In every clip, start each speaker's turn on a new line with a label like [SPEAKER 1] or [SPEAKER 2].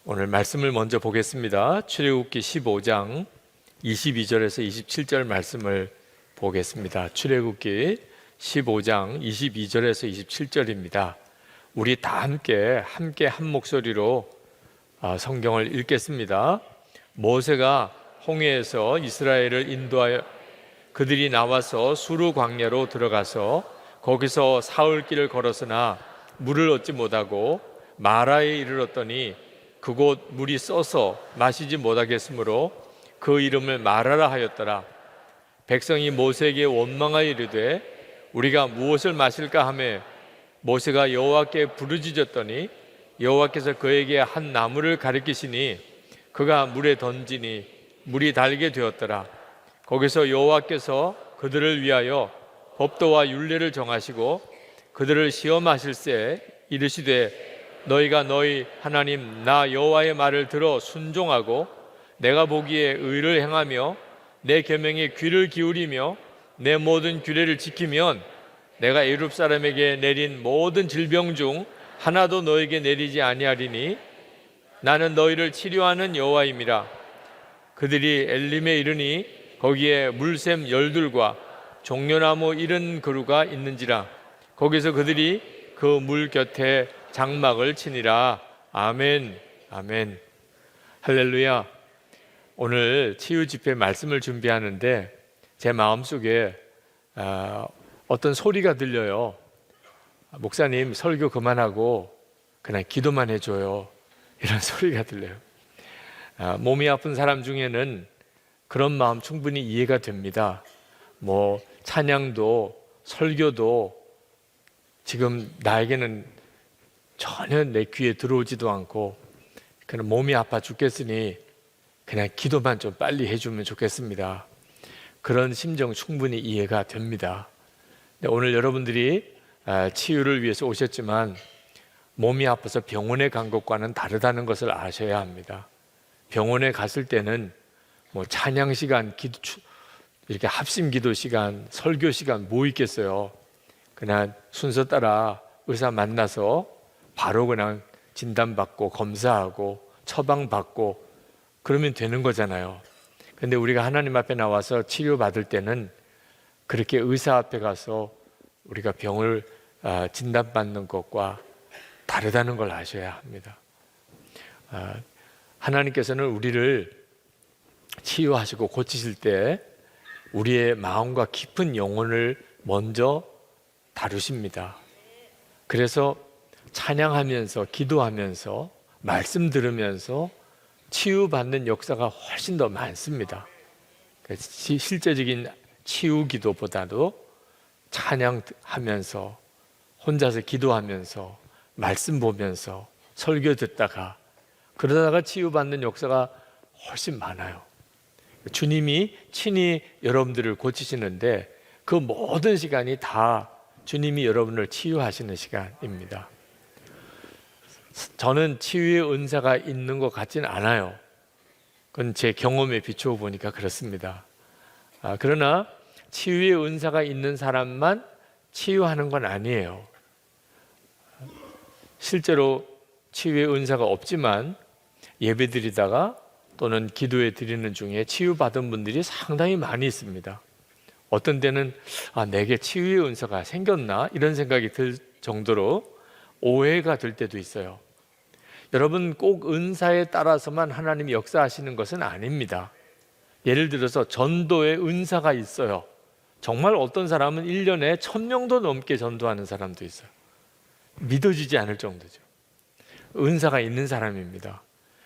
[SPEAKER 1] 오늘 말씀을 먼저 보겠습니다. 출애굽기 15장 22절에서 27절 말씀을 보겠습니다. 출애굽기 15장 22절에서 27절입니다. 우리 다 함께 한 목소리로 성경을 읽겠습니다. 모세가 홍해에서 이스라엘을 인도하여 그들이 나와서 수르 광야로 들어가서 거기서 사흘 길을 걸었으나 물을 얻지 못하고 마라에 이르렀더니 그곳 물이 써서 마시지 못하겠으므로 그 이름을 마라라 하였더라. 백성이 모세에게 원망하여 이르되 우리가 무엇을 마실까 하매 모세가 여호와께 부르짖었더니 여호와께서 그에게 한 나무를 가리키시니 그가 물에 던지니 물이 달게 되었더라. 거기서 여호와께서 그들을 위하여 법도와 율례를 정하시고 그들을 시험하실세 이르시되 너희가 너희 하나님 나 여호와의 말을 들어 순종하고 내가 보기에 의를 행하며 내 계명에 귀를 기울이며 내 모든 규례를 지키면 내가 애굽 사람에게 내린 모든 질병 중 하나도 너에게 내리지 아니하리니 나는 너희를 치료하는 여호와임이라. 그들이 엘림에 이르니 거기에 물샘 열둘과 종려나무 70그루가 있는지라. 거기서 그들이 그 물 곁에 장막을 치니라. 아멘. 아멘. 할렐루야. 오늘 치유 집회 말씀을 준비하는데 제 마음속에 어떤 소리가 들려요. 목사님 설교 그만하고 그냥 기도만 해줘요. 이런 소리가 들려요. 몸이 아픈 사람 중에는 그런 마음 충분히 이해가 됩니다. 찬양도 설교도 지금 나에게는 전혀 내 귀에 들어오지도 않고 그냥 몸이 아파 죽겠으니 그냥 기도만 좀 빨리 해주면 좋겠습니다. 그런 심정 충분히 이해가 됩니다. 오늘 여러분들이 치유를 위해서 오셨지만 몸이 아파서 병원에 간 것과는 다르다는 것을 아셔야 합니다. 병원에 갔을 때는 찬양 시간, 이렇게 합심 기도 시간, 설교 시간 뭐 있겠어요. 그냥 순서 따라 의사 만나서 바로 그냥 진단받고 검사하고 처방받고 그러면 되는 거잖아요. 근데 우리가 하나님 앞에 나와서 치료받을 때는 그렇게 의사 앞에 가서 우리가 병을 진단받는 것과 다르다는 걸 아셔야 합니다. 하나님께서는 우리를 치유하시고 고치실 때 우리의 마음과 깊은 영혼을 먼저 다루십니다. 그래서 찬양하면서 기도하면서 말씀 들으면서 치유받는 역사가 훨씬 더 많습니다. 실제적인 치유 기도보다도 찬양하면서 혼자서 기도하면서 말씀 보면서 설교 듣다가 그러다가 치유받는 역사가 훨씬 많아요. 주님이 친히 여러분들을 고치시는데 그 모든 시간이 다 주님이 여러분을 치유하시는 시간입니다. 저는 치유의 은사가 있는 것 같지는 않아요. 그건 제 경험에 비추어 보니까 그렇습니다. 그러나 치유의 은사가 있는 사람만 치유하는 건 아니에요. 실제로 치유의 은사가 없지만 예배드리다가 또는 기도해 드리는 중에 치유받은 분들이 상당히 많이 있습니다. 어떤 때는 내게 치유의 은사가 생겼나? 이런 생각이 들 정도로 오해가 될 때도 있어요. 여러분 꼭 은사에 따라서만 하나님이 역사하시는 것은 아닙니다. 예를 들어서 전도의 은사가 있어요. 정말 어떤 사람은 1년에 1000명도 넘게 전도하는 사람도 있어요. 믿어지지 않을 정도죠. 은사가 있는 사람입니다.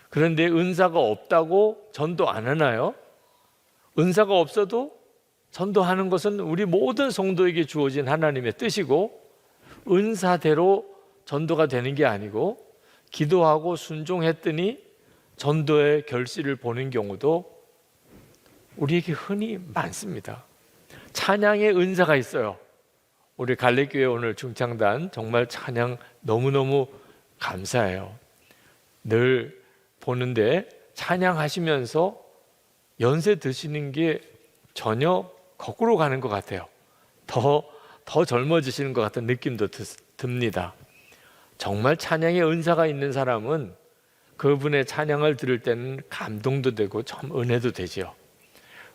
[SPEAKER 1] 그런데 은사가 없다고 전도 안 하나요? 은사가 없어도 전도하는 것은 우리 모든 성도에게 주어진 하나님의 뜻이고 은사대로 전도가 되는 게 아니고 기도하고 순종했더니 전도의 결실을 보는 경우도 우리에게 흔히 많습니다. 찬양의 은사가 있어요. 우리 갈래교회 오늘 중창단 정말 찬양 너무너무 감사해요. 늘 보는데 찬양하시면서 연세 드시는 게 전혀 거꾸로 가는 것 같아요. 더 젊어지시는 것 같은 느낌도 듭니다. 정말 찬양의 은사가 있는 사람은 그분의 찬양을 들을 때는 감동도 되고 참 은혜도 되지요.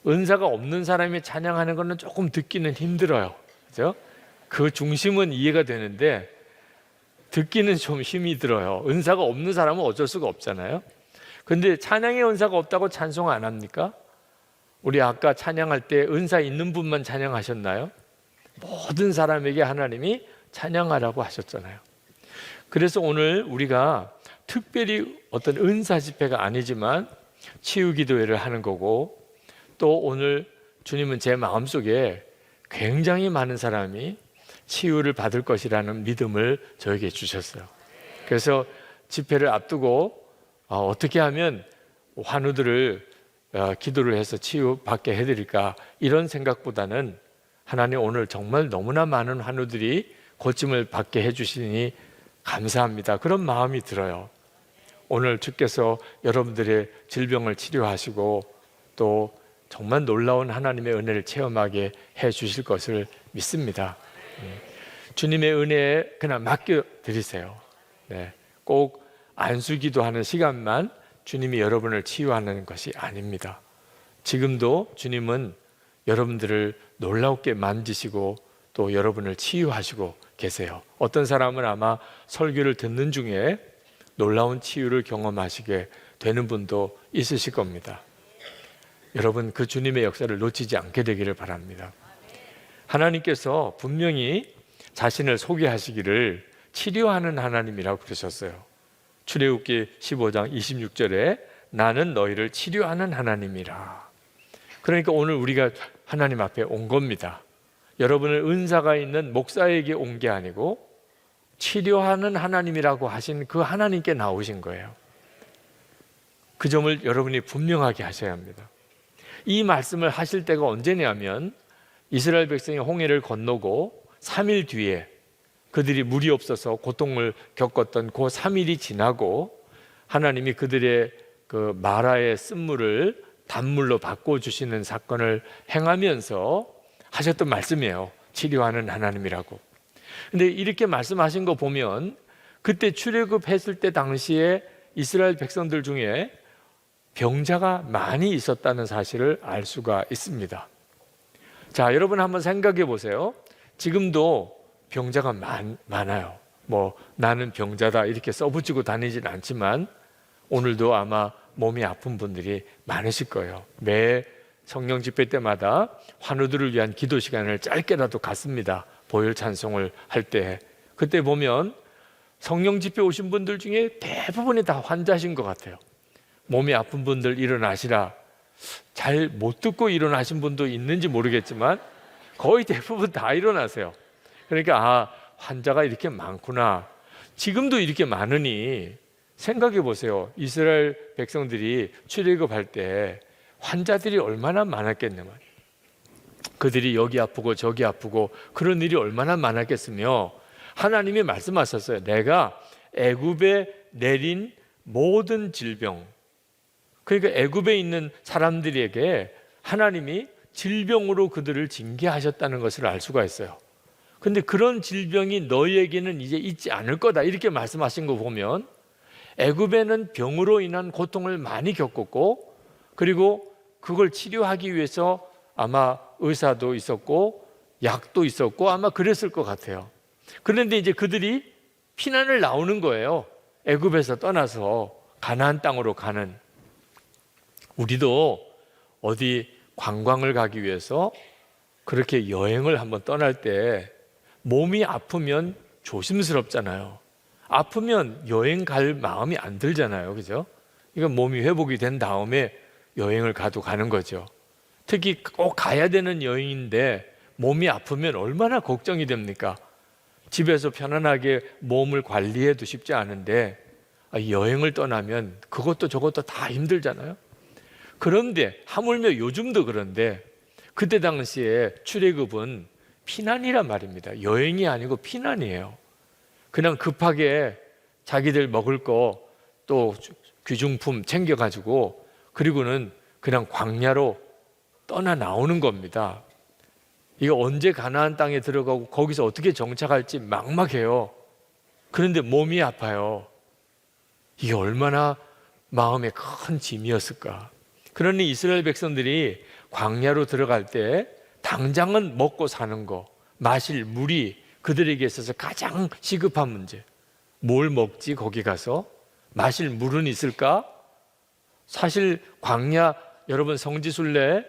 [SPEAKER 1] 은사가 없는 사람이 찬양하는 거는 조금 듣기는 힘들어요. 그죠? 그 중심은 이해가 되는데 듣기는 좀 힘이 들어요. 은사가 없는 사람은 어쩔 수가 없잖아요. 근데 찬양의 은사가 없다고 찬송 안 합니까? 우리 아까 찬양할 때 은사 있는 분만 찬양하셨나요? 모든 사람에게 하나님이 찬양하라고 하셨잖아요. 그래서 오늘 우리가 특별히 어떤 은사 집회가 아니지만 치유 기도회를 하는 거고, 또 오늘 주님은 제 마음속에 굉장히 많은 사람이 치유를 받을 것이라는 믿음을 저에게 주셨어요. 그래서 집회를 앞두고 어떻게 하면 환우들을 기도를 해서 치유받게 해드릴까, 이런 생각보다는 하나님 오늘 정말 너무나 많은 환우들이 고침을 받게 해주시니 감사합니다, 그런 마음이 들어요. 오늘 주께서 여러분들의 질병을 치료하시고 또 정말 놀라운 하나님의 은혜를 체험하게 해주실 것을 믿습니다. 주님의 은혜에 그냥 맡겨드리세요. 네, 꼭 안수기도하는 시간만 주님이 여러분을 치유하는 것이 아닙니다. 지금도 주님은 여러분들을 놀랍게 만지시고 또 여러분을 치유하시고 계세요. 어떤 사람은 아마 설교를 듣는 중에 놀라운 치유를 경험하시게 되는 분도 있으실 겁니다. 여러분, 그 주님의 역사를 놓치지 않게 되기를 바랍니다. 하나님께서 분명히 자신을 소개하시기를 치료하는 하나님이라고 그러셨어요. 출애굽기 15장 26절에 나는 너희를 치료하는 하나님이라. 그러니까 오늘 우리가 하나님 앞에 온 겁니다. 여러분을 은사가 있는 목사에게 온 게 아니고 치료하는 하나님이라고 하신 그 하나님께 나오신 거예요. 그 점을 여러분이 분명하게 하셔야 합니다. 이 말씀을 하실 때가 언제냐면 이스라엘 백성이 홍해를 건너고 3일 뒤에 그들이 물이 없어서 고통을 겪었던 그 3일이 지나고 하나님이 그들의 그 마라의 쓴물을 단물로 바꿔주시는 사건을 행하면서 하셨던 말씀이에요. 치료하는 하나님이라고. 근데 이렇게 말씀하신 거 보면 그때 출애굽했을 때 당시에 이스라엘 백성들 중에 병자가 많이 있었다는 사실을 알 수가 있습니다. 자, 여러분 한번 생각해 보세요. 지금도 병자가 많아요. 뭐 나는 병자다 이렇게 써붙이고 다니진 않지만 오늘도 아마 몸이 아픈 분들이 많으실 거예요. 매 성령 집회 때마다 환우들을 위한 기도 시간을 짧게라도 갖습니다. 보혈 찬송을 할 때. 그때 보면 성령 집회 오신 분들 중에 대부분이 다 환자신 것 같아요. 몸이 아픈 분들 일어나시라. 잘 못 듣고 일어나신 분도 있는지 모르겠지만 거의 대부분 다 일어나세요. 그러니까 환자가 이렇게 많구나. 지금도 이렇게 많으니 생각해 보세요. 이스라엘 백성들이 출애굽할 때 환자들이 얼마나 많았겠냐면 그들이 여기 아프고 저기 아프고 그런 일이 얼마나 많았겠으며 하나님이 말씀하셨어요. 내가 애굽에 내린 모든 질병, 그러니까 애굽에 있는 사람들에게 하나님이 질병으로 그들을 징계하셨다는 것을 알 수가 있어요. 근데 그런 질병이 너희에게는 이제 있지 않을 거다 이렇게 말씀하신 거 보면 애굽에는 병으로 인한 고통을 많이 겪었고 그리고 그걸 치료하기 위해서 아마 의사도 있었고 약도 있었고 아마 그랬을 것 같아요. 그런데 이제 그들이 피난을 나오는 거예요. 애굽에서 떠나서 가나안 땅으로 가는. 우리도 어디 관광을 가기 위해서 그렇게 여행을 한번 떠날 때 몸이 아프면 조심스럽잖아요. 아프면 여행 갈 마음이 안 들잖아요. 그죠? 이건 몸이 회복이 된 다음에 여행을 가는 거죠. 특히 꼭 가야 되는 여행인데 몸이 아프면 얼마나 걱정이 됩니까? 집에서 편안하게 몸을 관리해도 쉽지 않은데 여행을 떠나면 그것도 저것도 다 힘들잖아요. 그런데 하물며 요즘도 그런데 그때 당시에 출애굽은 피난이란 말입니다. 여행이 아니고 피난이에요. 그냥 급하게 자기들 먹을 거 또 귀중품 챙겨가지고 그리고는 그냥 광야로 떠나 나오는 겁니다. 이거 언제 가나안 땅에 들어가고 거기서 어떻게 정착할지 막막해요. 그런데 몸이 아파요. 이게 얼마나 마음에 큰 짐이었을까? 그러니 이스라엘 백성들이 광야로 들어갈 때 당장은 먹고 사는 거, 마실 물이 그들에게 있어서 가장 시급한 문제. 뭘 먹지 거기 가서? 마실 물은 있을까? 사실 광야, 여러분 성지순례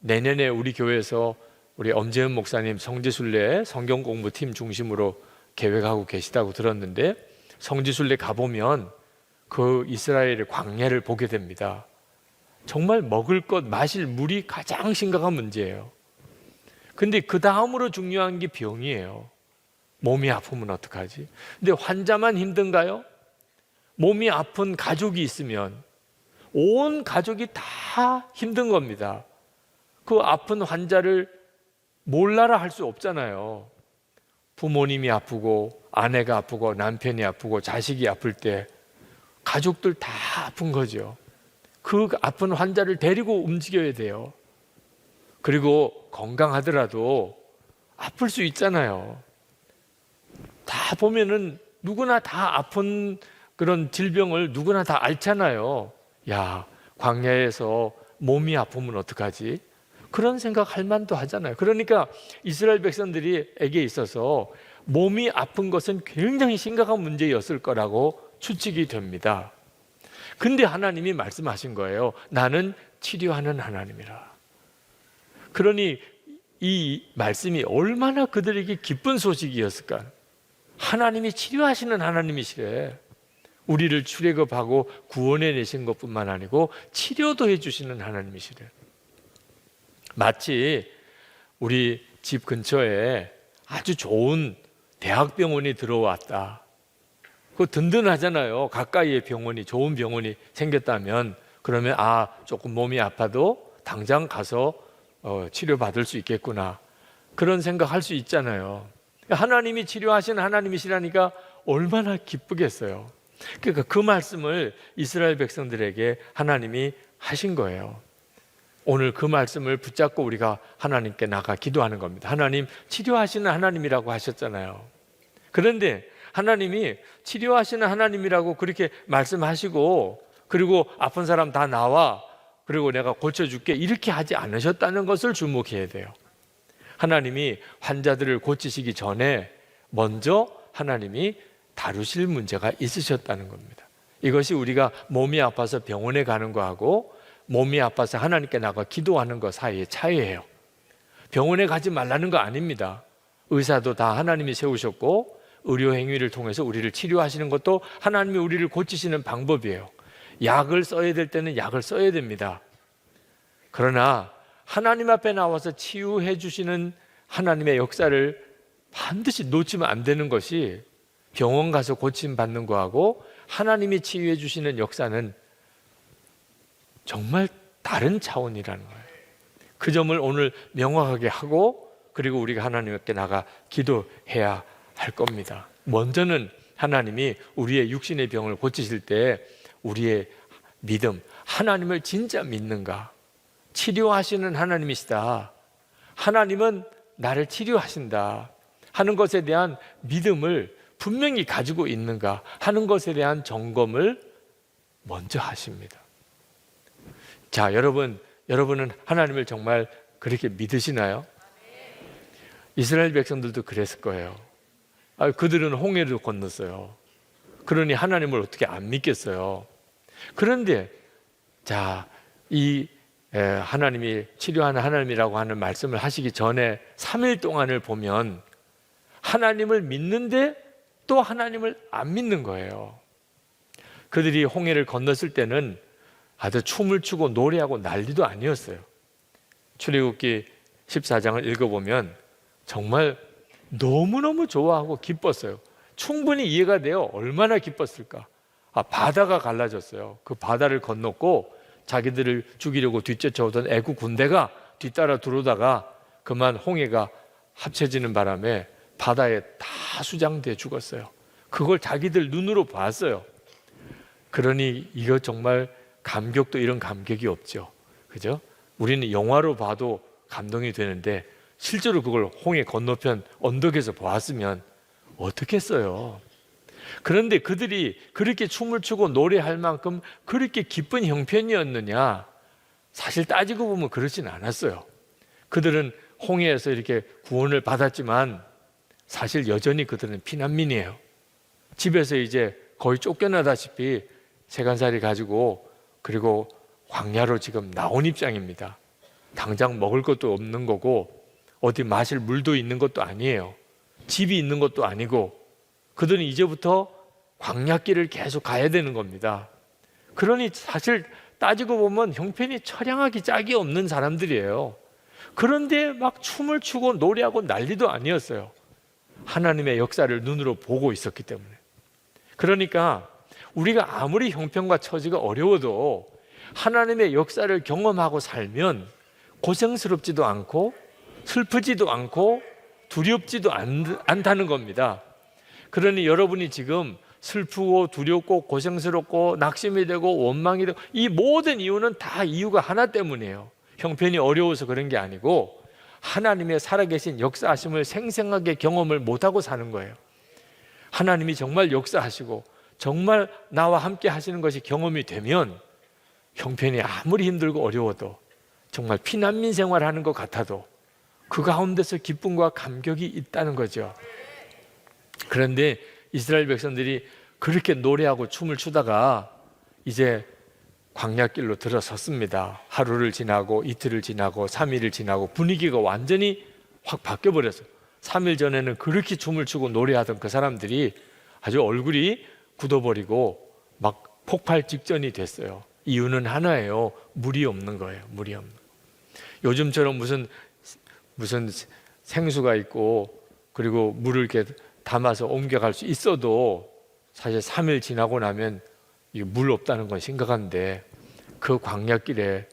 [SPEAKER 1] 내년에 우리 교회에서 우리 엄재은 목사님 성지순례 성경 공부팀 중심으로 계획하고 계시다고 들었는데, 성지순례 가보면 그 이스라엘의 광야를 보게 됩니다. 정말 먹을 것, 마실 물이 가장 심각한 문제예요. 근데 그 다음으로 중요한 게 병이에요. 몸이 아프면 어떡하지? 근데 환자만 힘든가요? 몸이 아픈 가족이 있으면 온 가족이 다 힘든 겁니다. 그 아픈 환자를 몰라라 할 수 없잖아요. 부모님이 아프고 아내가 아프고 남편이 아프고 자식이 아플 때 가족들 다 아픈 거죠. 그 아픈 환자를 데리고 움직여야 돼요. 그리고 건강하더라도 아플 수 있잖아요. 다 보면은 누구나 다 아픈 그런 질병을 누구나 다 앓잖아요. 야, 광야에서 몸이 아프면 어떡하지? 그런 생각할 만도 하잖아요. 그러니까 이스라엘 백성들에게 있어서 몸이 아픈 것은 굉장히 심각한 문제였을 거라고 추측이 됩니다. 근데 하나님이 말씀하신 거예요. 나는 치료하는 하나님이라. 그러니 이 말씀이 얼마나 그들에게 기쁜 소식이었을까. 하나님이 치료하시는 하나님이시래. 우리를 출애굽하고 구원해 내신 것뿐만 아니고 치료도 해주시는 하나님이시래. 마치 우리 집 근처에 아주 좋은 대학병원이 들어왔다. 그거 든든하잖아요. 가까이에 병원이, 좋은 병원이 생겼다면. 그러면 조금 몸이 아파도 당장 가서 치료받을 수 있겠구나, 그런 생각할 수 있잖아요. 하나님이 치료하시는 하나님이시라니까 얼마나 기쁘겠어요. 그러니까 그 말씀을 이스라엘 백성들에게 하나님이 하신 거예요. 오늘 그 말씀을 붙잡고 우리가 하나님께 나가 기도하는 겁니다. 하나님, 치료하시는 하나님이라고 하셨잖아요. 그런데 하나님이 치료하시는 하나님이라고 그렇게 말씀하시고, 그리고 아픈 사람 다 나와, 그리고 내가 고쳐줄게, 이렇게 하지 않으셨다는 것을 주목해야 돼요. 하나님이 환자들을 고치시기 전에 먼저 하나님이 다루실 문제가 있으셨다는 겁니다. 이것이 우리가 몸이 아파서 병원에 가는 거하고 몸이 아파서 하나님께 나가 기도하는 것 사이의 차이예요. 병원에 가지 말라는 거 아닙니다. 의사도 다 하나님이 세우셨고 의료 행위를 통해서 우리를 치료하시는 것도 하나님이 우리를 고치시는 방법이에요. 약을 써야 될 때는 약을 써야 됩니다. 그러나 하나님 앞에 나와서 치유해 주시는 하나님의 역사를 반드시 놓치면 안 되는 것이, 병원 가서 고침 받는 거하고 하나님이 치유해 주시는 역사는 정말 다른 차원이라는 거예요. 그 점을 오늘 명확하게 하고, 그리고 우리가 하나님께 나가 기도해야 할 겁니다. 먼저는 하나님이 우리의 육신의 병을 고치실 때 우리의 믿음, 하나님을 진짜 믿는가? 치료하시는 하나님이시다, 하나님은 나를 치료하신다 하는 것에 대한 믿음을 분명히 가지고 있는가 하는 것에 대한 점검을 먼저 하십니다. 자, 여러분은 하나님을 정말 그렇게 믿으시나요? 이스라엘 백성들도 그랬을 거예요. 그들은 홍해를 건넜어요. 그러니 하나님을 어떻게 안 믿겠어요? 그런데 자, 이 하나님이 치료하는 하나님이라고 하는 말씀을 하시기 전에 3일 동안을 보면 하나님을 믿는데 또 하나님을 안 믿는 거예요. 그들이 홍해를 건넜을 때는 아주 춤을 추고 노래하고 난리도 아니었어요. 출애굽기 14장을 읽어보면 정말 너무너무 좋아하고 기뻤어요. 충분히 이해가 돼요. 얼마나 기뻤을까. 바다가 갈라졌어요. 그 바다를 건넜고 자기들을 죽이려고 뒤쫓아오던 애국 군대가 뒤따라 들어오다가 그만 홍해가 합쳐지는 바람에 바다에 다 수장돼 죽었어요. 그걸 자기들 눈으로 봤어요. 그러니 이거 정말 감격도 이런 감격이 없죠. 그죠? 우리는 영화로 봐도 감동이 되는데 실제로 그걸 홍해 건너편 언덕에서 보았으면 어떻겠어요? 그런데 그들이 그렇게 춤을 추고 노래할 만큼 그렇게 기쁜 형편이었느냐? 사실 따지고 보면 그렇진 않았어요. 그들은 홍해에서 이렇게 구원을 받았지만 사실 여전히 그들은 피난민이에요. 집에서 이제 거의 쫓겨나다시피 세간살이 가지고 그리고 광야로 지금 나온 입장입니다. 당장 먹을 것도 없는 거고 어디 마실 물도 있는 것도 아니에요. 집이 있는 것도 아니고 그들은 이제부터 광야길을 계속 가야 되는 겁니다. 그러니 사실 따지고 보면 형편이 처량하기 짝이 없는 사람들이에요. 그런데 막 춤을 추고 노래하고 난리도 아니었어요. 하나님의 역사를 눈으로 보고 있었기 때문에. 그러니까 우리가 아무리 형편과 처지가 어려워도 하나님의 역사를 경험하고 살면 고생스럽지도 않고 슬프지도 않고 두렵지도 않다는 겁니다. 그러니 여러분이 지금 슬프고 두렵고 고생스럽고 낙심이 되고 원망이 되고 이 모든 이유는 다 이유가 하나 때문이에요. 형편이 어려워서 그런 게 아니고 하나님의 살아계신 역사하심을 생생하게 경험을 못하고 사는 거예요. 하나님이 정말 역사하시고 정말 나와 함께 하시는 것이 경험이 되면 형편이 아무리 힘들고 어려워도 정말 피난민 생활하는 것 같아도 그 가운데서 기쁨과 감격이 있다는 거죠. 그런데 이스라엘 백성들이 그렇게 노래하고 춤을 추다가 이제 광야길로 들어섰습니다. 하루를 지나고 이틀을 지나고 3일을 지나고 분위기가 완전히 확 바뀌어버렸어요. 3일 전에는 그렇게 춤을 추고 노래하던 그 사람들이 아주 얼굴이 굳어버리고 막 폭발 직전이 됐어요. 이유는 하나예요. 물이 없는 거예요. 물이 없는 거예요. 요즘처럼 무슨 생수가 있고 그리고 물을 이렇게 담아서 옮겨갈 수 있어도 사실 3일 지나고 나면 물 없다는 건 심각한데 그 광야길에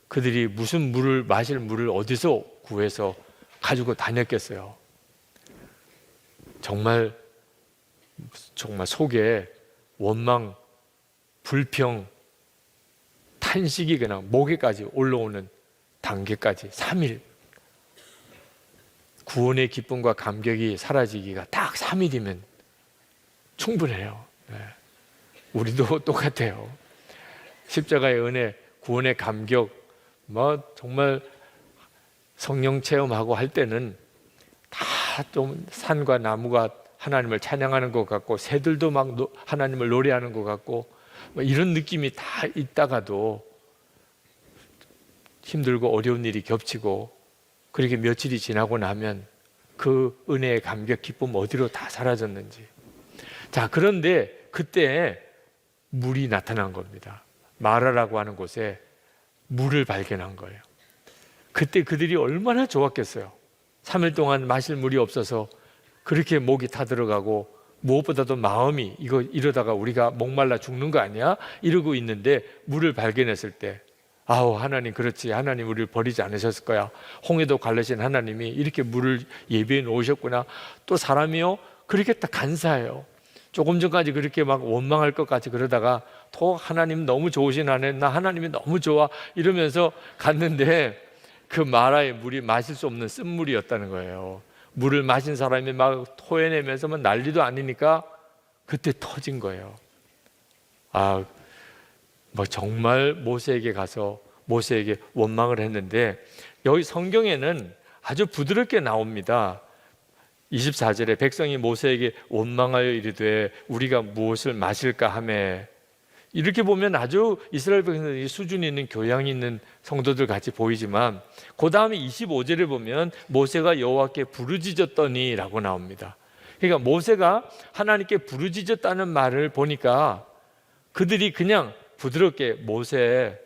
[SPEAKER 1] 그들이 무슨 물을 마실 물을 어디서 구해서 가지고 다녔겠어요. 정말 속에 원망, 불평, 탄식이 그냥 목에까지 올라오는 단계까지 3일 구원의 기쁨과 감격이 사라지기가 딱 3일이면 충분해요. 네. 우리도 똑같아요. 십자가의 은혜, 구원의 감격, 정말 성령 체험하고 할 때는 다 좀 산과 나무가 하나님을 찬양하는 것 같고 새들도 막 하나님을 노래하는 것 같고 이런 느낌이 다 있다가도 힘들고 어려운 일이 겹치고 그렇게 며칠이 지나고 나면 그 은혜의 감격, 기쁨 어디로 다 사라졌는지. 자, 그런데 그때 물이 나타난 겁니다. 마라라고 하는 곳에 물을 발견한 거예요. 그때 그들이 얼마나 좋았겠어요. 3일 동안 마실 물이 없어서 그렇게 목이 타들어가고 무엇보다도 마음이 이러다가 우리가 목말라 죽는 거 아니야? 이러고 있는데 물을 발견했을 때 아우 하나님 그렇지 하나님 우리를 버리지 않으셨을 거야. 홍해도 갈르신 하나님이 이렇게 물을 예비해 놓으셨구나. 또 사람이요 그렇게 딱 간사해요. 조금 전까지 그렇게 막 원망할 것 같이 그러다가 또 하나님 너무 좋으신 하나님 나 하나님이 너무 좋아 이러면서 갔는데 그 마라의 물이 마실 수 없는 쓴물이었다는 거예요. 물을 마신 사람이 막 토해내면서 난리도 아니니까 그때 터진 거예요. 정말 모세에게 가서 모세에게 원망을 했는데 여기 성경에는 아주 부드럽게 나옵니다. 24절에 백성이 모세에게 원망하여 이르되 우리가 무엇을 마실까 하매 이렇게 보면 아주 이스라엘 백성들이 수준이 있는 교양이 있는 성도들 같이 보이지만 그 다음에 25절에 보면 모세가 여호와께 부르짖었더니 라고 나옵니다. 그러니까 모세가 하나님께 부르짖었다는 말을 보니까 그들이 그냥 부드럽게 모세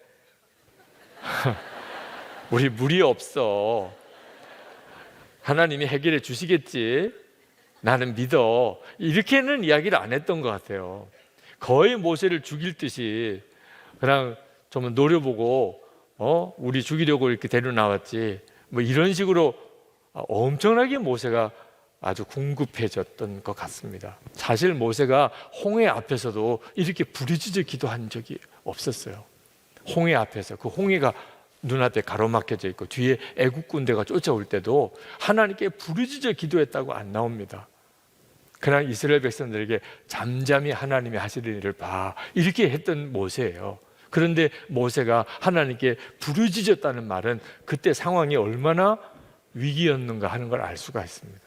[SPEAKER 1] 우리 물이 없어 하나님이 해결해 주시겠지 나는 믿어 이렇게는 이야기를 안 했던 것 같아요. 거의 모세를 죽일 듯이 그냥 좀 노려보고 우리 죽이려고 이렇게 데려 나왔지 이런 식으로 엄청나게 모세가 아주 궁급해졌던 것 같습니다. 사실 모세가 홍해 앞에서도 이렇게 부르짖어 기도한 적이 없었어요. 홍해 앞에서 그 홍해가 눈앞에 가로막혀져 있고 뒤에 애국 군대가 쫓아올 때도 하나님께 부르짖어 기도했다고 안 나옵니다. 그러나 이스라엘 백성들에게 잠잠히 하나님이 하시는 일을 봐, 이렇게 했던 모세예요. 그런데 모세가 하나님께 부르짖었다는 말은 그때 상황이 얼마나 위기였는가 하는 걸 알 수가 있습니다.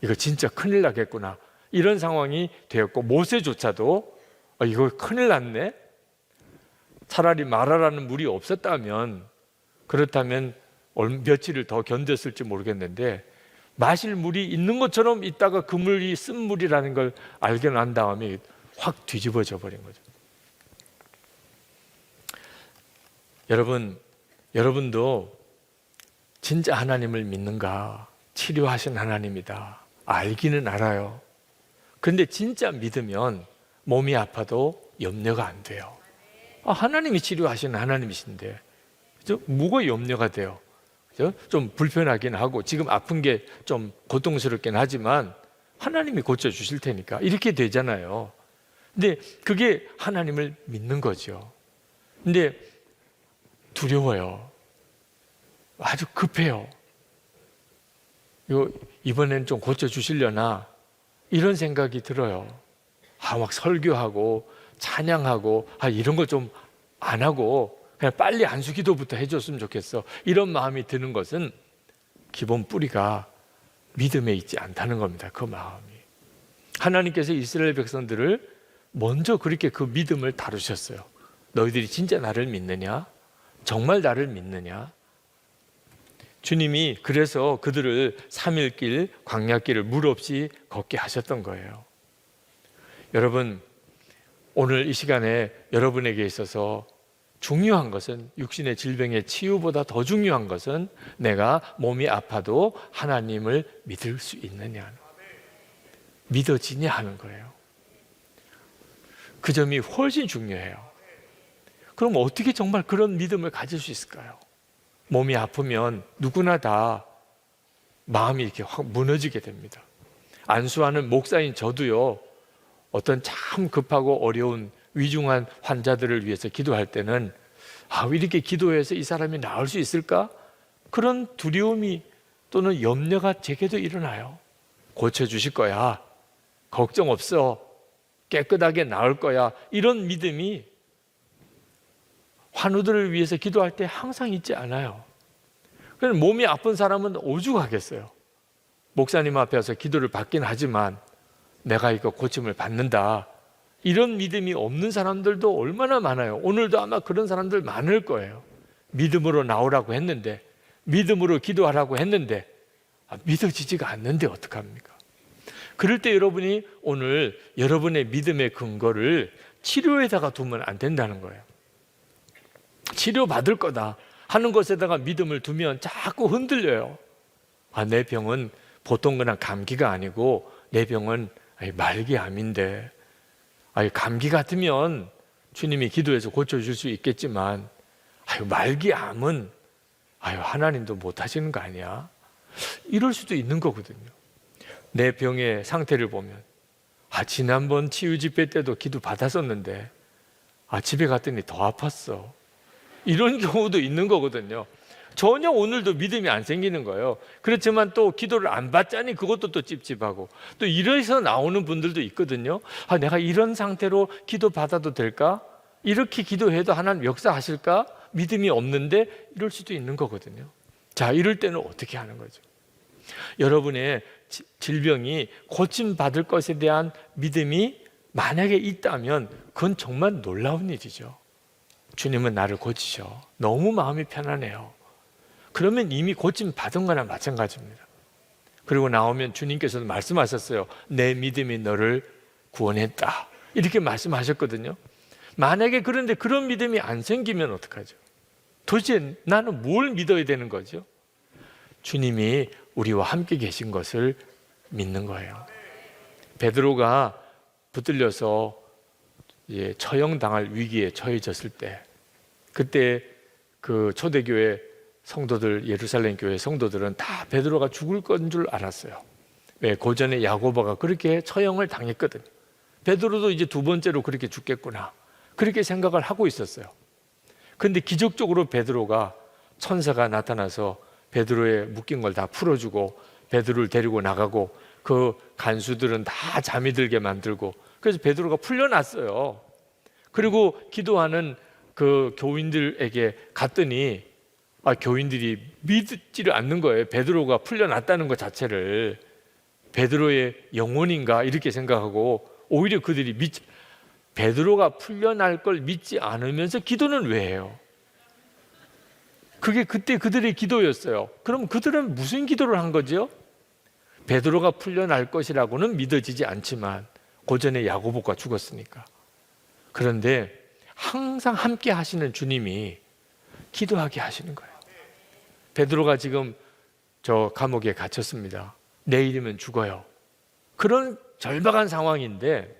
[SPEAKER 1] 이거 진짜 큰일 나겠구나, 이런 상황이 되었고, 모세조차도 이거 큰일 났네, 차라리 마라라는 물이 없었다면, 그렇다면 며칠을 더 견뎠을지 모르겠는데, 마실 물이 있는 것처럼 있다가 그 물이 쓴 물이라는 걸 알게 난 다음에 확 뒤집어져 버린 거죠. 여러분도 진짜 하나님을 믿는가? 치료하신 하나님이다, 알기는 알아요. 그런데 진짜 믿으면 몸이 아파도 염려가 안 돼요. 하나님이 치료하시는 하나님이신데, 그죠? 뭐가 염려가 돼요? 그죠? 좀 불편하긴 하고 지금 아픈 게 좀 고통스럽긴 하지만 하나님이 고쳐주실 테니까, 이렇게 되잖아요. 근데 그게 하나님을 믿는 거죠. 근데 두려워요. 아주 급해요. 이번엔 좀 고쳐주시려나, 이런 생각이 들어요. 막 설교하고 찬양하고 이런 걸 좀 안 하고 그냥 빨리 안수 기도부터 해줬으면 좋겠어, 이런 마음이 드는 것은 기본 뿌리가 믿음에 있지 않다는 겁니다. 그 마음이. 하나님께서 이스라엘 백성들을 먼저 그렇게 그 믿음을 다루셨어요. 너희들이 진짜 나를 믿느냐? 정말 나를 믿느냐? 주님이 그래서 그들을 3일길 광야길을 물 없이 걷게 하셨던 거예요. 여러분, 오늘 이 시간에 여러분에게 있어서 중요한 것은, 육신의 질병의 치유보다 더 중요한 것은 내가 몸이 아파도 하나님을 믿을 수 있느냐, 믿어지냐 하는 거예요. 그 점이 훨씬 중요해요. 그럼 어떻게 정말 그런 믿음을 가질 수 있을까요? 몸이 아프면 누구나 다 마음이 이렇게 확 무너지게 됩니다. 안수하는 목사인 저도요, 어떤 참 급하고 어려운 위중한 환자들을 위해서 기도할 때는 왜 이렇게 기도해서 이 사람이 나을 수 있을까? 그런 두려움이 또는 염려가 제게도 일어나요. 고쳐주실 거야, 걱정 없어, 깨끗하게 나을 거야, 이런 믿음이 환우들을 위해서 기도할 때 항상 있지 않아요. 그래서 몸이 아픈 사람은 오죽하겠어요. 목사님 앞에서 기도를 받긴 하지만 내가 이거 고침을 받는다, 이런 믿음이 없는 사람들도 얼마나 많아요. 오늘도 아마 그런 사람들 많을 거예요. 믿음으로 나오라고 했는데, 믿음으로 기도하라고 했는데 믿어지지가 않는데 어떡합니까? 그럴 때 여러분이 오늘 여러분의 믿음의 근거를 치료에다가 두면 안 된다는 거예요. 치료받을 거다 하는 것에다가 믿음을 두면 자꾸 흔들려요. 내 병은 보통 그냥 감기가 아니고 내 병은 말기암인데, 감기 같으면 주님이 기도해서 고쳐줄 수 있겠지만 말기암은 하나님도 못하시는 거 아니야? 이럴 수도 있는 거거든요. 내 병의 상태를 보면 지난번 치유 집회 때도 기도 받았었는데 집에 갔더니 더 아팠어, 이런 경우도 있는 거거든요. 전혀 오늘도 믿음이 안 생기는 거예요. 그렇지만 또 기도를 안 받자니 그것도 또 찝찝하고, 또 이래서 나오는 분들도 있거든요. 내가 이런 상태로 기도 받아도 될까? 이렇게 기도해도 하나님 역사하실까? 믿음이 없는데 이럴 수도 있는 거거든요. 자, 이럴 때는 어떻게 하는 거죠? 여러분의 질병이 고침받을 것에 대한 믿음이 만약에 있다면 그건 정말 놀라운 일이죠. 주님은 나를 고치셔, 너무 마음이 편하네요. 그러면 이미 고침 받은 거나 마찬가지입니다. 그리고 나오면 주님께서도 말씀하셨어요. 내 믿음이 너를 구원했다, 이렇게 말씀하셨거든요. 만약에 그런데 그런 믿음이 안 생기면 어떡하죠? 도대체 나는 뭘 믿어야 되는 거죠? 주님이 우리와 함께 계신 것을 믿는 거예요. 베드로가 붙들려서 처형당할 위기에 처해졌을 때, 그때 그 초대교회 성도들, 예루살렘 교회 성도들은 다 베드로가 죽을 건 줄 알았어요. 왜? 고전에 야고보가 그렇게 처형을 당했거든요. 베드로도 이제 두 번째로 그렇게 죽겠구나, 그렇게 생각을 하고 있었어요. 그런데 기적적으로 베드로가 천사가 나타나서 베드로의 묶인 걸 다 풀어주고 베드로를 데리고 나가고, 그 간수들은 다 잠이 들게 만들고, 그래서 베드로가 풀려났어요. 그리고 기도하는 그 교인들에게 갔더니 교인들이 믿지를 않는 거예요. 베드로가 풀려났다는 것 자체를. 베드로의 영혼인가 이렇게 생각하고 오히려 그들이 베드로가 풀려날 걸 믿지 않으면서 기도는 왜 해요? 그게 그때 그들의 기도였어요. 그럼 그들은 무슨 기도를 한 거죠? 베드로가 풀려날 것이라고는 믿어지지 않지만 고전에 야고보가 죽었으니까. 그런데 항상 함께 하시는 주님이 기도하게 하시는 거예요. 베드로가 지금 저 감옥에 갇혔습니다. 내일이면 죽어요. 그런 절박한 상황인데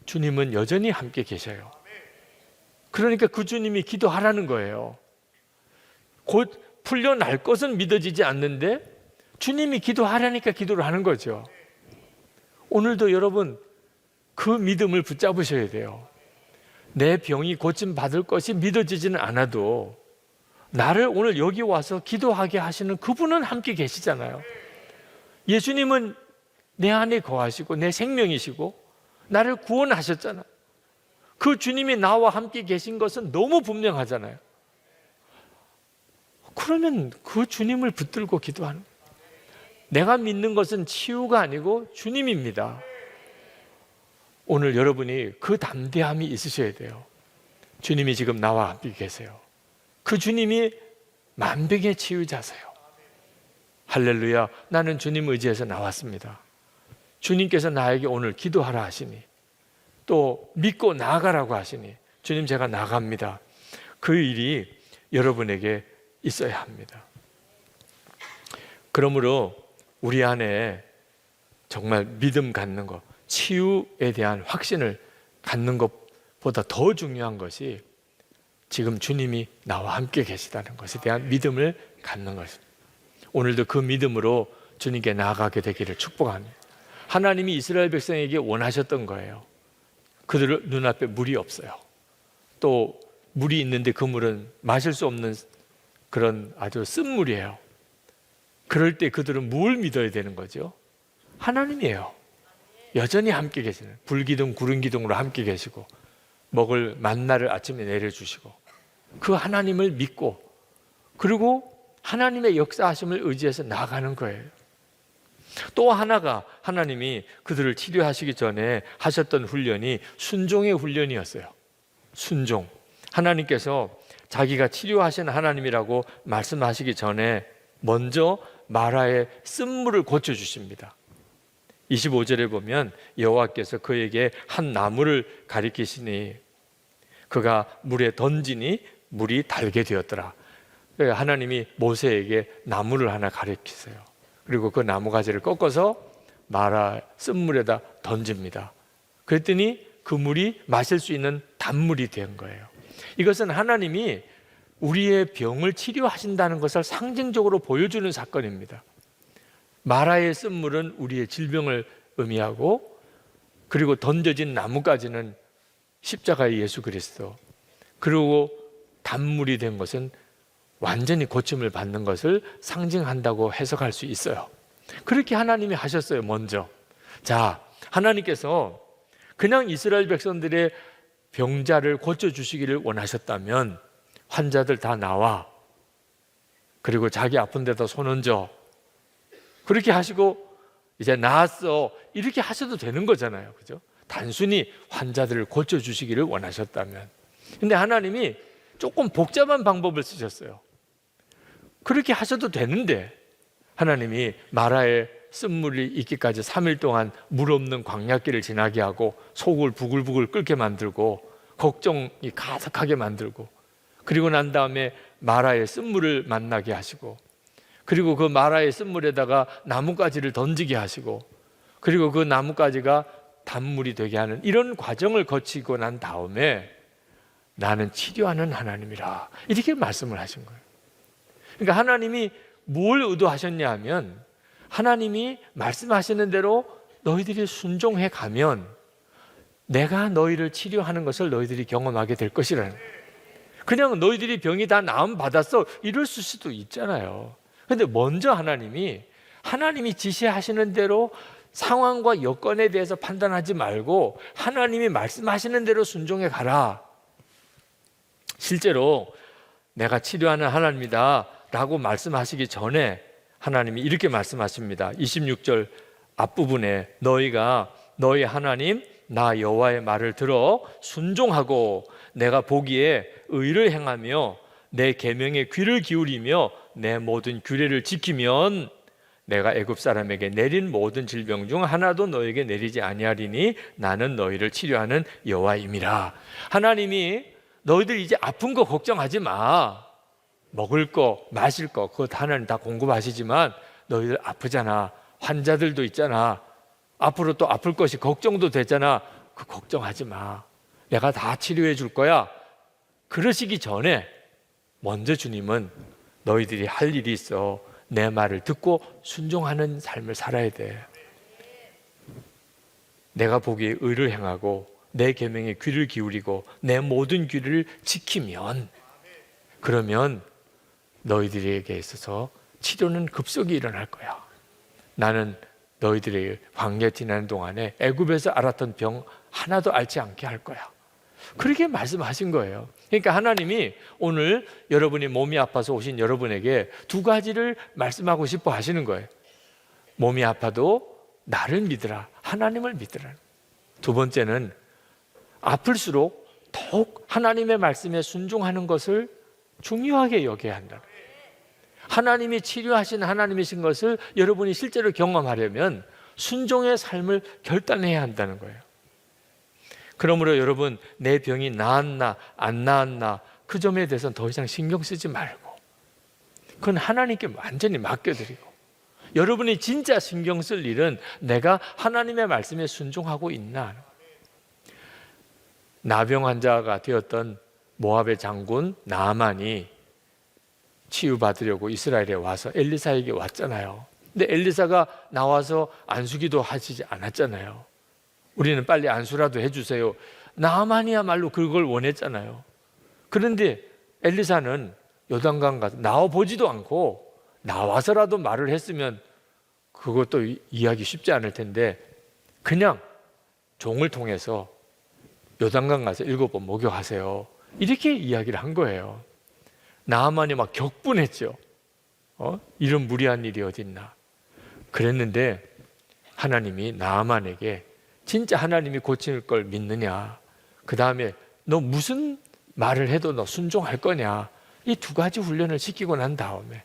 [SPEAKER 1] 주님은 여전히 함께 계셔요. 그러니까 그 주님이 기도하라는 거예요. 곧 풀려날 것은 믿어지지 않는데 주님이 기도하라니까 기도를 하는 거죠. 오늘도 여러분 그 믿음을 붙잡으셔야 돼요. 내 병이 고침받을 것이 믿어지지는 않아도 나를 오늘 여기 와서 기도하게 하시는 그분은 함께 계시잖아요. 예수님은 내 안에 거하시고 내 생명이시고 나를 구원하셨잖아요. 그 주님이 나와 함께 계신 것은 너무 분명하잖아요. 그러면 그 주님을 붙들고 기도하는 거예요. 내가 믿는 것은 치유가 아니고 주님입니다. 오늘 여러분이 그 담대함이 있으셔야 돼요. 주님이 지금 나와 함께 계세요. 그 주님이 만병의 치유자세요. 할렐루야. 나는 주님 의지해서 나왔습니다. 주님께서 나에게 오늘 기도하라 하시니 또 믿고 나아가라고 하시니 주님 제가 나갑니다. 그 일이 여러분에게 있어야 합니다. 그러므로 우리 안에 정말 믿음 갖는 것, 치유에 대한 확신을 갖는 것보다 더 중요한 것이 지금 주님이 나와 함께 계시다는 것에 대한 믿음을 갖는 것입니다. 오늘도 그 믿음으로 주님께 나아가게 되기를 축복합니다. 하나님이 이스라엘 백성에게 원하셨던 거예요. 그들 눈앞에 물이 없어요. 또 물이 있는데 그 물은 마실 수 없는 그런 아주 쓴 물이에요. 그럴 때 그들은 뭘 믿어야 되는 거죠? 하나님이에요. 여전히 함께 계시는, 불기둥 구름기둥으로 함께 계시고 먹을 만나를 아침에 내려주시고 그 하나님을 믿고 그리고 하나님의 역사하심을 의지해서 나아가는 거예요. 또 하나가 하나님이 그들을 치료하시기 전에 하셨던 훈련이 순종의 훈련이었어요. 순종. 하나님께서 자기가 치료하신 하나님이라고 말씀하시기 전에 먼저 마라의 쓴물을 고쳐주십니다. 25절에 보면 여호와께서 그에게 한 나무를 가리키시니 그가 물에 던지니 물이 달게 되었더라. 하나님이 모세에게 나무를 하나 가리키세요. 그리고 그 나무 가지를 꺾어서 마라 쓴물에다 던집니다. 그랬더니 그 물이 마실 수 있는 단물이 된 거예요. 이것은 하나님이 우리의 병을 치료하신다는 것을 상징적으로 보여주는 사건입니다. 마라의 쓴물은 우리의 질병을 의미하고 그리고 던져진 나무까지는 십자가의 예수 그리스도, 그리고 단물이 된 것은 완전히 고침을 받는 것을 상징한다고 해석할 수 있어요. 그렇게 하나님이 하셨어요. 먼저 자, 하나님께서 그냥 이스라엘 백성들의 병자를 고쳐주시기를 원하셨다면 환자들 다 나와, 그리고 자기 아픈 데다 손 얹어, 그렇게 하시고 이제 나았어 이렇게 하셔도 되는 거잖아요. 그죠? 단순히 환자들을 고쳐주시기를 원하셨다면. 근데 하나님이 조금 복잡한 방법을 쓰셨어요. 그렇게 하셔도 되는데 하나님이 마라의 쓴물이 있기까지 3일 동안 물 없는 광야길을 지나게 하고 속을 부글부글 끓게 만들고 걱정이 가득하게 만들고, 그리고 난 다음에 마라의 쓴물을 만나게 하시고, 그리고 그 마라의 쓴물에다가 나뭇가지를 던지게 하시고, 그리고 그 나뭇가지가 단물이 되게 하는 이런 과정을 거치고 난 다음에 나는 치료하는 하나님이라 이렇게 말씀을 하신 거예요. 그러니까 하나님이 뭘 의도하셨냐 하면 하나님이 말씀하시는 대로 너희들이 순종해 가면 내가 너희를 치료하는 것을 너희들이 경험하게 될 것이라는 거예요. 그냥 너희들이 병이 다 나음 받았어 이럴 수도 있잖아요. 그런데 먼저 하나님이 지시하시는 대로 상황과 여건에 대해서 판단하지 말고 하나님이 말씀하시는 대로 순종해 가라. 실제로 내가 치료하는 하나님이다 라고 말씀하시기 전에 하나님이 이렇게 말씀하십니다. 26절 앞부분에 너희가 너희 하나님 나 여호와의 말을 들어 순종하고 내가 보기에 의를 행하며 내 계명에 귀를 기울이며 내 모든 규례를 지키면 내가 애굽 사람에게 내린 모든 질병 중 하나도 너에게 내리지 아니하리니 나는 너희를 치료하는 여호와임이라. 하나님이 너희들 이제 아픈 거 걱정하지 마. 먹을 거, 마실 거 그거 하나님 다 공급하시지만 너희들 아프잖아. 환자들도 있잖아. 앞으로 또 아플 것이 걱정도 되잖아. 그 걱정하지 마. 내가 다 치료해 줄 거야. 그러시기 전에 먼저 주님은 너희들이 할 일이 있어. 내 말을 듣고 순종하는 삶을 살아야 돼. 내가 보기에 의를 행하고 내 계명에 귀를 기울이고 내 모든 규례를 지키면, 그러면 너희들에게 있어서 치료는 급속히 일어날 거야. 나는 너희들의 광야 지나는 동안에 애굽에서 알았던 병 하나도 앓지 않게 할 거야. 그렇게 말씀하신 거예요. 그러니까 하나님이 오늘 여러분이 몸이 아파서 오신 여러분에게 두 가지를 말씀하고 싶어 하시는 거예요. 몸이 아파도 나를 믿으라. 하나님을 믿으라. 두 번째는 아플수록 더욱 하나님의 말씀에 순종하는 것을 중요하게 여겨야 한다. 하나님이 치료하신 하나님이신 것을 여러분이 실제로 경험하려면 순종의 삶을 결단해야 한다는 거예요. 그러므로 여러분, 내 병이 나았나 안 나았나 그 점에 대해서는 더 이상 신경 쓰지 말고 그건 하나님께 완전히 맡겨드리고, 여러분이 진짜 신경 쓸 일은 내가 하나님의 말씀에 순종하고 있나. 나병 환자가 되었던 모압의 장군 나아만이 치유받으려고 이스라엘에 와서 엘리사에게 왔잖아요. 근데 엘리사가 나와서 안수기도 하시지 않았잖아요. 우리는 빨리 안수라도 해주세요. 나아만이야말로 그걸 원했잖아요. 그런데 엘리사는 요단강 가서 나와보지도 않고 나와서라도 말을 했으면 그것도 이해하기 쉽지 않을 텐데 그냥 종을 통해서 요단강 가서 7번 목욕하세요. 이렇게 이야기를 한 거예요. 나아만이 막 격분했죠. 이런 무리한 일이 어딨나. 그랬는데 하나님이 나아만에게 진짜 하나님이 고칠 걸 믿느냐, 그 다음에 너 무슨 말을 해도 너 순종할 거냐, 이 두 가지 훈련을 시키고 난 다음에,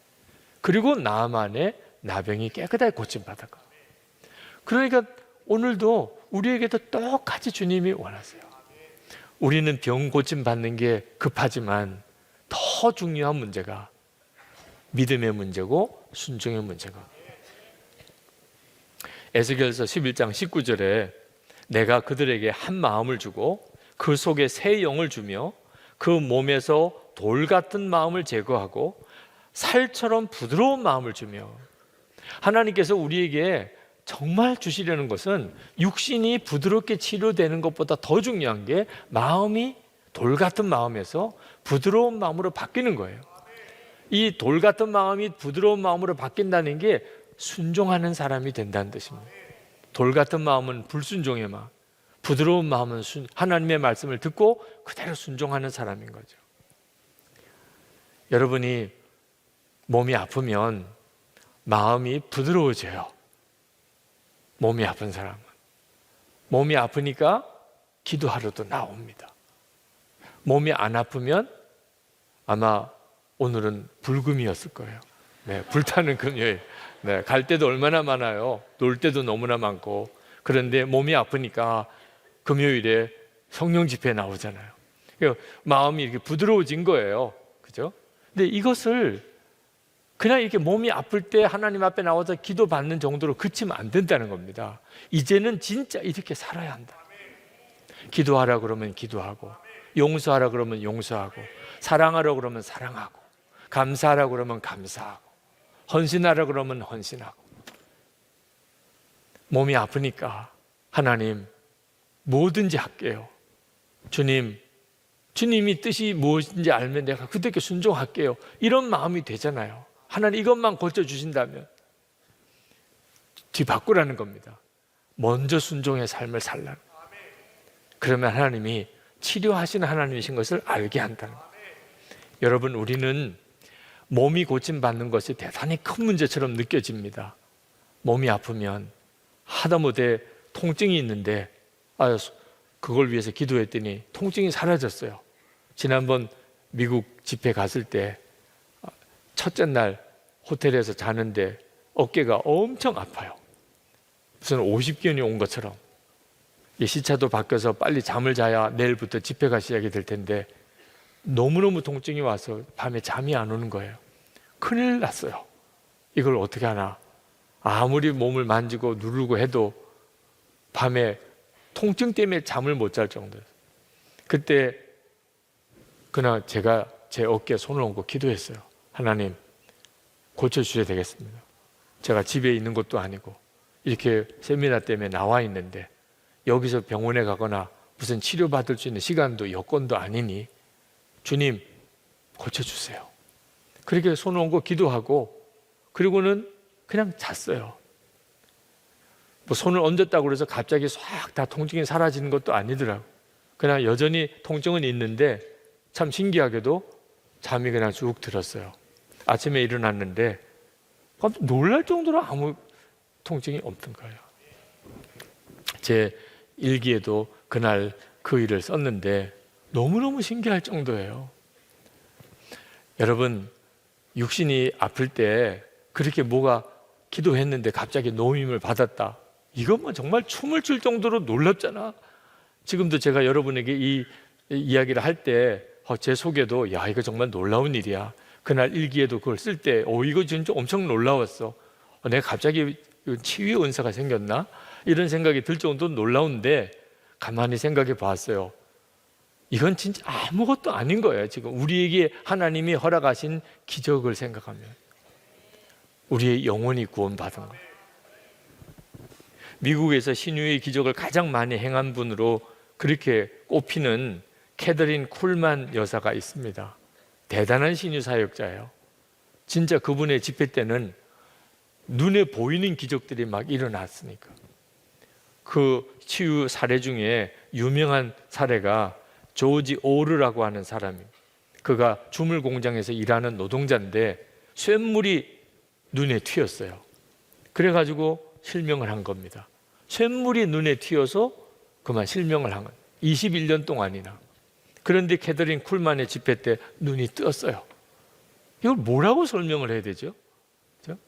[SPEAKER 1] 그리고 나아만의 나병이 깨끗하게 고침받았고. 그러니까 오늘도 우리에게도 똑같이 주님이 원하세요. 우리는 병 고침받는 게 급하지만 더 중요한 문제가 믿음의 문제고 순종의 문제고. 에스겔서 11장 19절에 내가 그들에게 한 마음을 주고 그 속에 새 영을 주며 그 몸에서 돌 같은 마음을 제거하고 살처럼 부드러운 마음을 주며, 하나님께서 우리에게 정말 주시려는 것은 육신이 부드럽게 치료되는 것보다 더 중요한 게 마음이 돌 같은 마음에서 부드러운 마음으로 바뀌는 거예요. 이 돌 같은 마음이 부드러운 마음으로 바뀐다는 게 순종하는 사람이 된다는 뜻입니다. 돌 같은 마음은 불순종의 마음, 부드러운 마음은 하나님의 말씀을 듣고 그대로 순종하는 사람인 거죠. 여러분이 몸이 아프면 마음이 부드러워져요. 몸이 아픈 사람은 몸이 아프니까 기도하러도 나옵니다. 몸이 안 아프면 아마 오늘은 불금이었을 거예요. 네, 불타는 금요일. 네, 갈 때도 얼마나 많아요. 놀 때도 너무나 많고. 그런데 몸이 아프니까 금요일에 성령 집회에 나오잖아요. 그러니까 마음이 이렇게 부드러워진 거예요. 그죠? 근데 이것을 그냥 이렇게 몸이 아플 때 하나님 앞에 나와서 기도 받는 정도로 그치면 안 된다는 겁니다. 이제는 진짜 이렇게 살아야 한다. 기도하라 그러면 기도하고, 용서하라 그러면 용서하고, 사랑하라 그러면 사랑하고, 감사하라 그러면 감사하고, 헌신하라 그러면 헌신하고. 몸이 아프니까 하나님 뭐든지 할게요. 주님이 뜻이 무엇인지 알면 내가 그대께 순종할게요. 이런 마음이 되잖아요. 하나님 이것만 고쳐주신다면 뒤바꾸라는 겁니다. 먼저 순종의 삶을 살라. 그러면 하나님이 치료하시는 하나님이신 것을 알게 한다는 거예요. 여러분, 우리는 몸이 고침받는 것이 대단히 큰 문제처럼 느껴집니다. 몸이 아프면 하다못해 통증이 있는데 그걸 위해서 기도했더니 통증이 사라졌어요. 지난번 미국 집회 갔을 때 첫째 날 호텔에서 자는데 어깨가 엄청 아파요. 무슨 50견이 온 것처럼. 시차도 바뀌어서 빨리 잠을 자야 내일부터 집회가 시작이 될 텐데 너무너무 통증이 와서 밤에 잠이 안 오는 거예요. 큰일 났어요. 이걸 어떻게 하나. 아무리 몸을 만지고 누르고 해도 밤에 통증 때문에 잠을 못 잘 정도예요. 그때 그날 제가 제 어깨에 손을 얹고 기도했어요. 하나님, 고쳐주셔야 되겠습니다. 제가 집에 있는 것도 아니고 이렇게 세미나 때문에 나와 있는데 여기서 병원에 가거나 무슨 치료받을 수 있는 시간도 여건도 아니니 주님 고쳐주세요. 그렇게 손을 얹고 기도하고 그리고는 그냥 잤어요. 뭐 손을 얹었다고 그래서 갑자기 싹 다 통증이 사라지는 것도 아니더라고요. 그냥 여전히 통증은 있는데 참 신기하게도 잠이 그냥 쭉 들었어요. 아침에 일어났는데 깜짝 놀랄 정도로 아무 통증이 없던 거예요. 제 일기에도 그날 그 일을 썼는데 너무너무 신기할 정도예요. 여러분, 육신이 아플 때 그렇게 뭐가 기도했는데 갑자기 노임을 받았다. 이것만 정말 춤을 출 정도로 놀랍잖아. 지금도 제가 여러분에게 이 이야기를 할 때 제 속에도 이거 정말 놀라운 일이야. 그날 일기에도 그걸 쓸 때 이거 진짜 엄청 놀라웠어. 내가 갑자기 치유의 은사가 생겼나? 이런 생각이 들 정도로 놀라운데 가만히 생각해 봤어요. 이건 진짜 아무것도 아닌 거예요. 지금 우리에게 하나님이 허락하신 기적을 생각하면 우리의 영혼이 구원받은 거예요. 미국에서 신유의 기적을 가장 많이 행한 분으로 그렇게 꼽히는 캐더린 쿨만 여사가 있습니다. 대단한 신유 사역자예요. 진짜 그분의 집회 때는 눈에 보이는 기적들이 막 일어났으니까. 그 치유 사례 중에 유명한 사례가 조지 오르라고 하는 사람입니다. 그가 주물 공장에서 일하는 노동자인데 쇳물이 눈에 튀었어요. 그래가지고 실명을 한 겁니다. 쇳물이 눈에 튀어서 그만 실명을 한 거예요. 21년 동안이나. 그런데 캐더린 쿨만의 집회 때 눈이 떴어요. 이걸 뭐라고 설명을 해야 되죠? 그렇죠?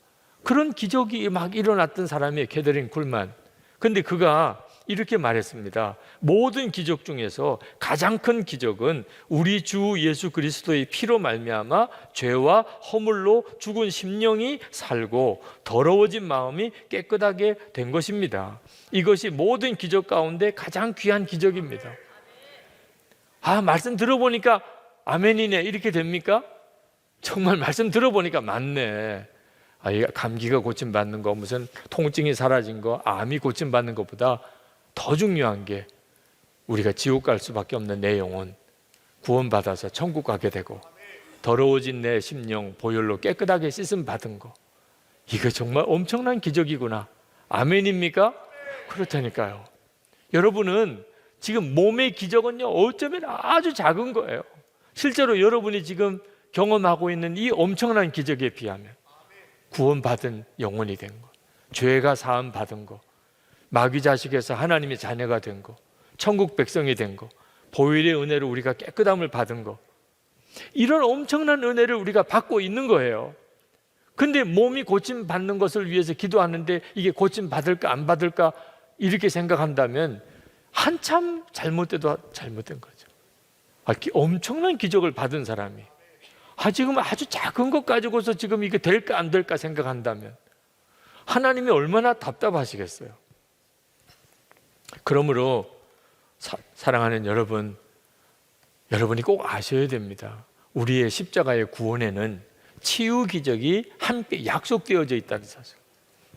[SPEAKER 1] 그런 기적이 막 일어났던 사람이에요, 캐더린 쿨만. 근데 그가 이렇게 말했습니다. 모든 기적 중에서 가장 큰 기적은 우리 주 예수 그리스도의 피로 말미암아 죄와 허물로 죽은 심령이 살고 더러워진 마음이 깨끗하게 된 것입니다. 이것이 모든 기적 가운데 가장 귀한 기적입니다. 말씀 들어보니까 아멘이네 이렇게 됩니까? 정말 말씀 들어보니까 맞네. 감기가 고침받는 거, 무슨 통증이 사라진 거, 암이 고침받는 것보다 더 중요한 게 우리가 지옥 갈 수밖에 없는 내 영혼 구원받아서 천국 가게 되고 더러워진 내 심령 보혈로 깨끗하게 씻음 받은 거, 이거 정말 엄청난 기적이구나. 아멘입니까? 그렇다니까요. 여러분은 지금 몸의 기적은요, 어쩌면 아주 작은 거예요. 실제로 여러분이 지금 경험하고 있는 이 엄청난 기적에 비하면 구원받은 영혼이 된 거, 죄가 사함 받은 거, 마귀 자식에서 하나님의 자녀가 된 거, 천국 백성이 된 거, 보혈의 은혜로 우리가 깨끗함을 받은 거, 이런 엄청난 은혜를 우리가 받고 있는 거예요. 근데 몸이 고침받는 것을 위해서 기도하는데 이게 고침받을까 안 받을까 이렇게 생각한다면 한참 잘못돼도 잘못된 거죠. 엄청난 기적을 받은 사람이 지금 아주 작은 것 가지고서 지금 이게 될까 안 될까 생각한다면 하나님이 얼마나 답답하시겠어요. 그러므로 사랑하는 여러분, 여러분이 꼭 아셔야 됩니다. 우리의 십자가의 구원에는 치유 기적이 함께 약속되어져 있다는 사실.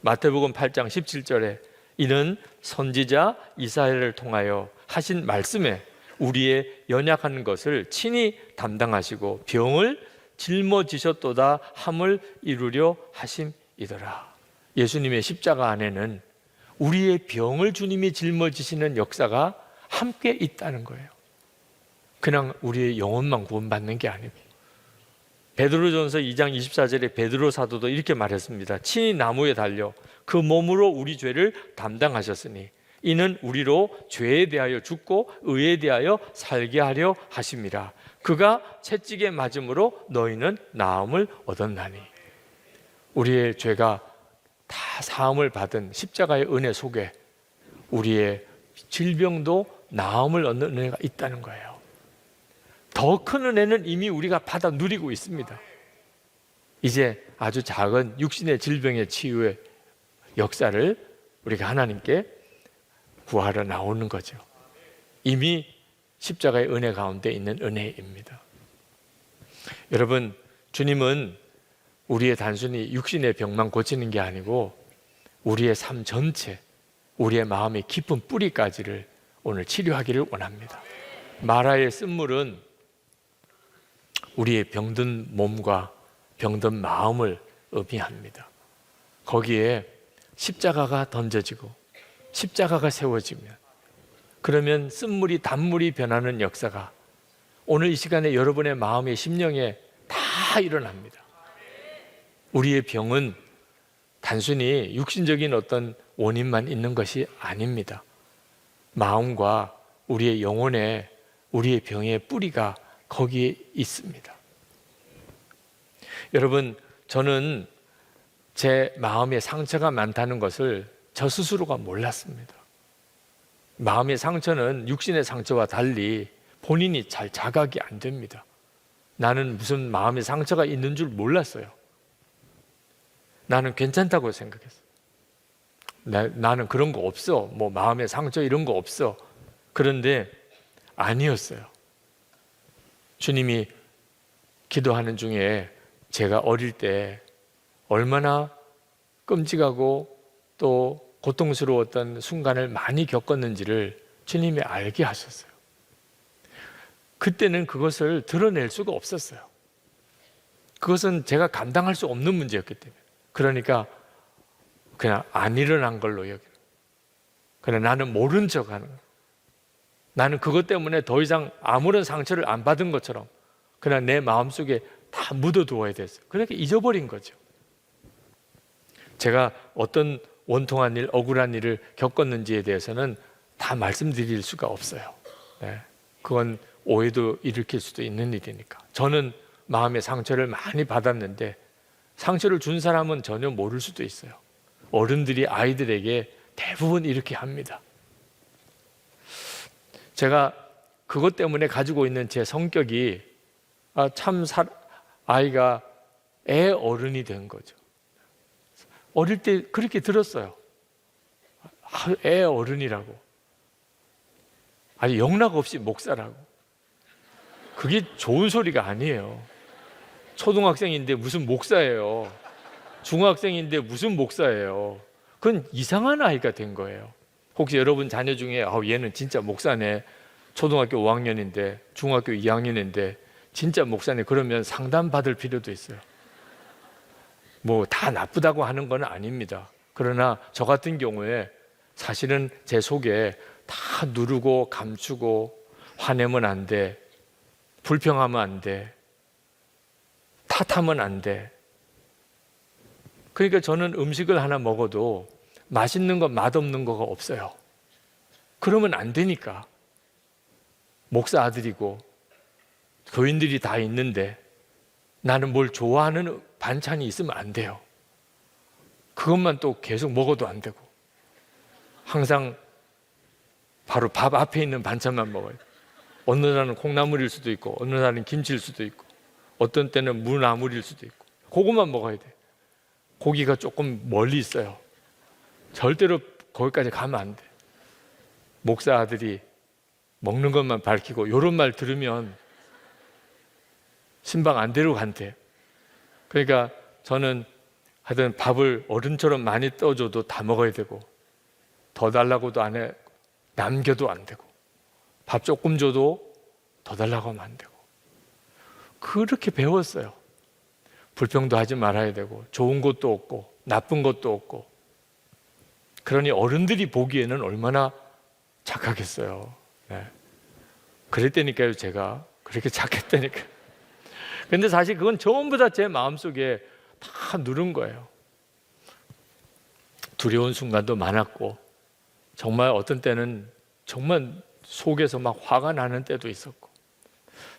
[SPEAKER 1] 마태복음 8장 17절에 이는 선지자 이사야를 통하여 하신 말씀에 우리의 연약한 것을 친히 담당하시고 병을 짊어지셨도다 함을 이루려 하심이더라. 예수님의 십자가 안에는 우리의 병을 주님이 짊어지시는 역사가 함께 있다는 거예요. 그냥 우리의 영혼만 구원받는 게 아니고. 베드로전서 2장 24절에 베드로 사도도 이렇게 말했습니다. 친히 나무에 달려 그 몸으로 우리 죄를 담당하셨으니 이는 우리로 죄에 대하여 죽고 의에 대하여 살게 하려 하심이라. 그가 채찍에 맞음으로 너희는 나음을 얻었나니. 우리의 죄가 다 사함을 받은 십자가의 은혜 속에 우리의 질병도 나음을 얻는 은혜가 있다는 거예요. 더 큰 은혜는 이미 우리가 받아 누리고 있습니다. 이제 아주 작은 육신의 질병의 치유의 역사를 우리가 하나님께 구하러 나오는 거죠. 이미 십자가의 은혜 가운데 있는 은혜입니다. 여러분, 주님은 우리의 단순히 육신의 병만 고치는 게 아니고 우리의 삶 전체, 우리의 마음의 깊은 뿌리까지를 오늘 치료하기를 원합니다. 마라의 쓴물은 우리의 병든 몸과 병든 마음을 의미합니다. 거기에 십자가가 던져지고 십자가가 세워지면, 그러면 쓴물이 단물이 변하는 역사가 오늘 이 시간에 여러분의 마음의 심령에 다 일어납니다. 우리의 병은 단순히 육신적인 어떤 원인만 있는 것이 아닙니다. 마음과 우리의 영혼에 우리의 병의 뿌리가 거기에 있습니다. 여러분, 저는 제 마음에 상처가 많다는 것을 저 스스로가 몰랐습니다. 마음의 상처는 육신의 상처와 달리 본인이 잘 자각이 안 됩니다. 나는 무슨 마음의 상처가 있는 줄 몰랐어요. 나는 괜찮다고 생각했어요. 나는 그런 거 없어. 뭐 마음의 상처 이런 거 없어. 그런데 아니었어요. 주님이 기도하는 중에 제가 어릴 때 얼마나 끔찍하고 또 고통스러웠던 순간을 많이 겪었는지를 주님이 알게 하셨어요. 그때는 그것을 드러낼 수가 없었어요. 그것은 제가 감당할 수 없는 문제였기 때문에. 그러니까 그냥 안 일어난 걸로 여기는. 그냥 나는 모른 척 하는 거예요. 나는 그것 때문에 더 이상 아무런 상처를 안 받은 것처럼 그냥 내 마음속에 다 묻어두어야 됐어요. 그렇게 잊어버린 거죠. 제가 어떤 원통한 일, 억울한 일을 겪었는지에 대해서는 다 말씀드릴 수가 없어요. 네. 그건 오해도 일으킬 수도 있는 일이니까. 저는 마음의 상처를 많이 받았는데 상처를 준 사람은 전혀 모를 수도 있어요. 어른들이 아이들에게 대부분 이렇게 합니다. 제가 그것 때문에 가지고 있는 제 성격이 아이가 애 어른이 된 거죠. 어릴 때 그렇게 들었어요. 애 어른이라고. 아니 영락 없이 목사라고. 그게 좋은 소리가 아니에요. 초등학생인데 무슨 목사예요. 중학생인데 무슨 목사예요. 그건 이상한 아이가 된 거예요. 혹시 여러분 자녀 중에 얘는 진짜 목사네. 초등학교 5학년인데 중학교 2학년인데 진짜 목사네. 그러면 상담 받을 필요도 있어요. 뭐 다 나쁘다고 하는 건 아닙니다. 그러나 저 같은 경우에 사실은 제 속에 다 누르고 감추고 화내면 안 돼. 불평하면 안 돼. 탓하면 안 돼. 그러니까 저는 음식을 하나 먹어도 맛있는 거 맛없는 거가 없어요. 그러면 안 되니까. 목사 아들이고 교인들이 다 있는데 나는 뭘 좋아하는 반찬이 있으면 안 돼요. 그것만 또 계속 먹어도 안 되고 항상 바로 밥 앞에 있는 반찬만 먹어요. 어느 날은 콩나물일 수도 있고 어느 날은 김치일 수도 있고 어떤 때는 무나물일 수도 있고 그것만 먹어야 돼. 고기가 조금 멀리 있어요. 절대로 거기까지 가면 안 돼. 목사 아들이 먹는 것만 밝히고 이런 말 들으면 신방 안 데리고 간대. 그러니까 저는 하여튼 밥을 어른처럼 많이 떠줘도 다 먹어야 되고 더 달라고도 안 해. 남겨도 안 되고 밥 조금 줘도 더 달라고 하면 안 되고 그렇게 배웠어요. 불평도 하지 말아야 되고 좋은 것도 없고 나쁜 것도 없고 그러니 어른들이 보기에는 얼마나 착하겠어요. 네. 그랬다니까요. 제가 그렇게 착했다니까요. 근데 사실 그건 전부 다 제 마음속에 다 누른 거예요. 두려운 순간도 많았고, 정말 어떤 때는 정말 속에서 막 화가 나는 때도 있었고,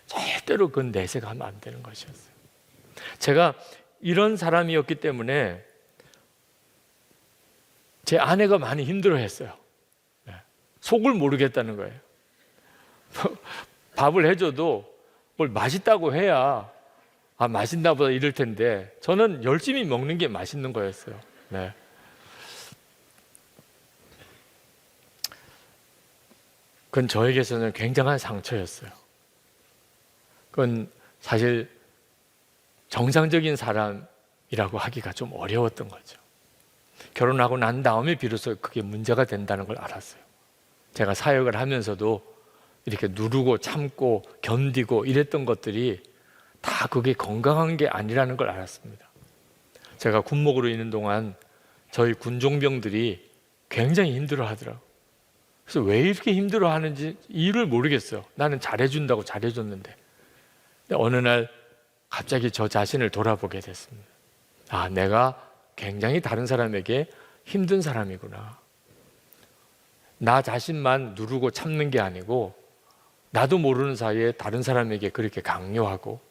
[SPEAKER 1] 절대로 그건 내색하면 안 되는 것이었어요. 제가 이런 사람이었기 때문에 제 아내가 많이 힘들어했어요. 속을 모르겠다는 거예요. 밥을 해줘도 뭘 맛있다고 해야 맛있나 보다 이럴 텐데, 저는 열심히 먹는 게 맛있는 거였어요. 네. 그건 저에게서는 굉장한 상처였어요. 그건 사실 정상적인 사람이라고 하기가 좀 어려웠던 거죠. 결혼하고 난 다음에 비로소 그게 문제가 된다는 걸 알았어요. 제가 사역을 하면서도 이렇게 누르고 참고 견디고 이랬던 것들이 다 그게 건강한 게 아니라는 걸 알았습니다. 제가 군목으로 있는 동안 저희 군종병들이 굉장히 힘들어 하더라고요. 그래서 왜 이렇게 힘들어 하는지 이유를 모르겠어요. 나는 잘해준다고 잘해줬는데. 근데 어느 날 갑자기 저 자신을 돌아보게 됐습니다. 내가 굉장히 다른 사람에게 힘든 사람이구나. 나 자신만 누르고 참는 게 아니고 나도 모르는 사이에 다른 사람에게 그렇게 강요하고,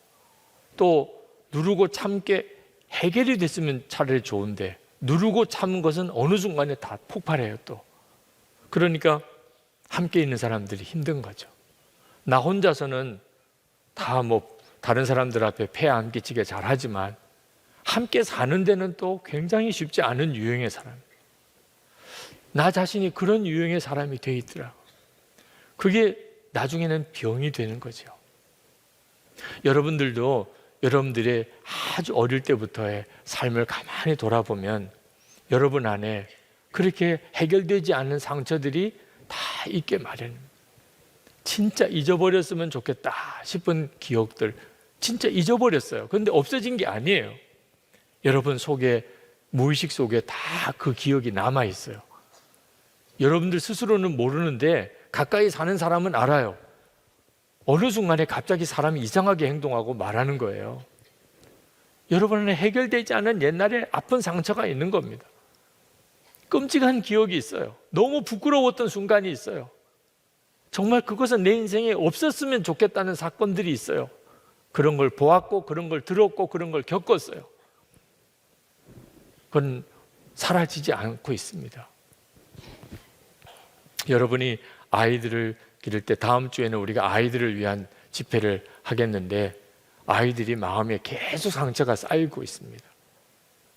[SPEAKER 1] 또 누르고 참게 해결이 됐으면 차라리 좋은데 누르고 참은 것은 어느 순간에 다 폭발해요. 또 그러니까 함께 있는 사람들이 힘든 거죠. 나 혼자서는 다 다른 사람들 앞에 폐 안 끼치게 잘하지만 함께 사는 데는 또 굉장히 쉽지 않은 유형의 사람, 나 자신이 그런 유형의 사람이 돼 있더라. 그게 나중에는 병이 되는 거죠. 여러분들도 여러분들의 아주 어릴 때부터의 삶을 가만히 돌아보면 여러분 안에 그렇게 해결되지 않은 상처들이 다 있게 마련입니다. 진짜 잊어버렸으면 좋겠다 싶은 기억들 진짜 잊어버렸어요. 그런데 없어진 게 아니에요. 여러분 속에, 무의식 속에 다 그 기억이 남아 있어요. 여러분들 스스로는 모르는데 가까이 사는 사람은 알아요. 어느 순간에 갑자기 사람이 이상하게 행동하고 말하는 거예요. 여러분은 해결되지 않은 옛날에 아픈 상처가 있는 겁니다. 끔찍한 기억이 있어요. 너무 부끄러웠던 순간이 있어요. 정말 그것은 내 인생에 없었으면 좋겠다는 사건들이 있어요. 그런 걸 보았고, 그런 걸 들었고, 그런 걸 겪었어요. 그건 사라지지 않고 있습니다. 여러분이 아이들을 기를 때 다음 주에는 우리가 아이들을 위한 집회를 하겠는데, 아이들이 마음에 계속 상처가 쌓이고 있습니다.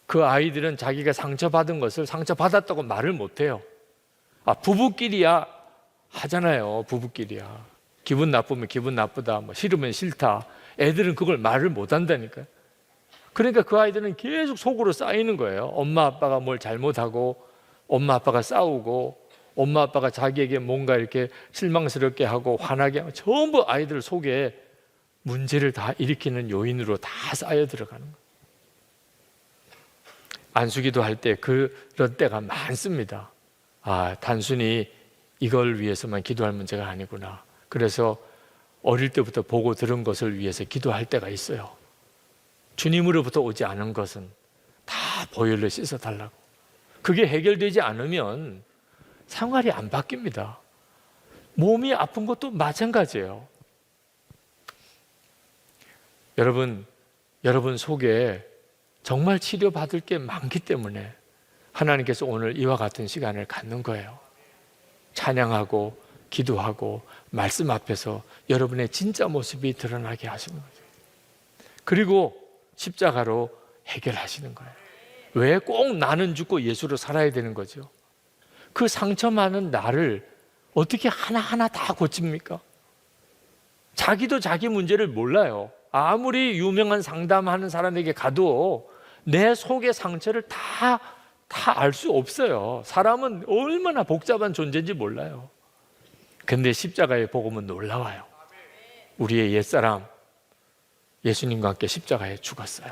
[SPEAKER 1] 그 아이들은 자기가 상처받은 것을 상처받았다고 말을 못해요. 부부끼리야 하잖아요. 부부끼리야. 기분 나쁘면 기분 나쁘다, 싫으면 싫다. 애들은 그걸 말을 못한다니까요. 그러니까 그 아이들은 계속 속으로 쌓이는 거예요. 엄마 아빠가 뭘 잘못하고, 엄마 아빠가 싸우고, 엄마 아빠가 자기에게 뭔가 이렇게 실망스럽게 하고 화나게 하고, 전부 아이들 속에 문제를 다 일으키는 요인으로 다 쌓여 들어가는 거예요. 안수기도 할 때 그런 때가 많습니다. 단순히 이걸 위해서만 기도할 문제가 아니구나. 그래서 어릴 때부터 보고 들은 것을 위해서 기도할 때가 있어요. 주님으로부터 오지 않은 것은 다 보혈로 씻어달라고. 그게 해결되지 않으면 생활이 안 바뀝니다. 몸이 아픈 것도 마찬가지예요. 여러분 속에 정말 치료받을 게 많기 때문에 하나님께서 오늘 이와 같은 시간을 갖는 거예요. 찬양하고 기도하고 말씀 앞에서 여러분의 진짜 모습이 드러나게 하시는 거죠. 그리고 십자가로 해결하시는 거예요. 왜 꼭 나는 죽고 예수로 살아야 되는 거죠? 그 상처 많은 나를 어떻게 하나하나 다 고칩니까? 자기도 자기 문제를 몰라요. 아무리 유명한 상담하는 사람에게 가도 내 속의 상처를 다 알 수 없어요. 사람은 얼마나 복잡한 존재인지 몰라요. 근데 십자가의 복음은 놀라워요. 우리의 옛사람 예수님과 함께 십자가에 죽었어요.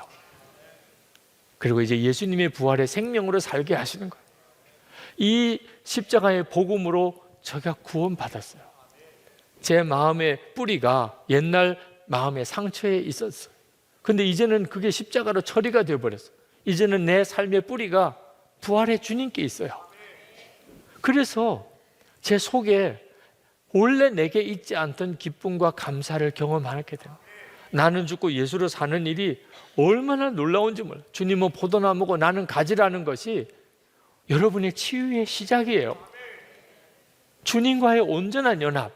[SPEAKER 1] 그리고 이제 예수님의 부활의 생명으로 살게 하시는 거예요. 이 십자가의 복음으로 제가 구원받았어요. 제 마음의 뿌리가 옛날 마음의 상처에 있었어요. 근데 이제는 그게 십자가로 처리가 되어버렸어요. 이제는 내 삶의 뿌리가 부활의 주님께 있어요. 그래서 제 속에 원래 내게 있지 않던 기쁨과 감사를 경험하게 됩니다. 나는 죽고 예수로 사는 일이 얼마나 놀라운지 몰라요. 주님은 포도나무고 나는 가지라는 것이 여러분의 치유의 시작이에요. 주님과의 온전한 연합,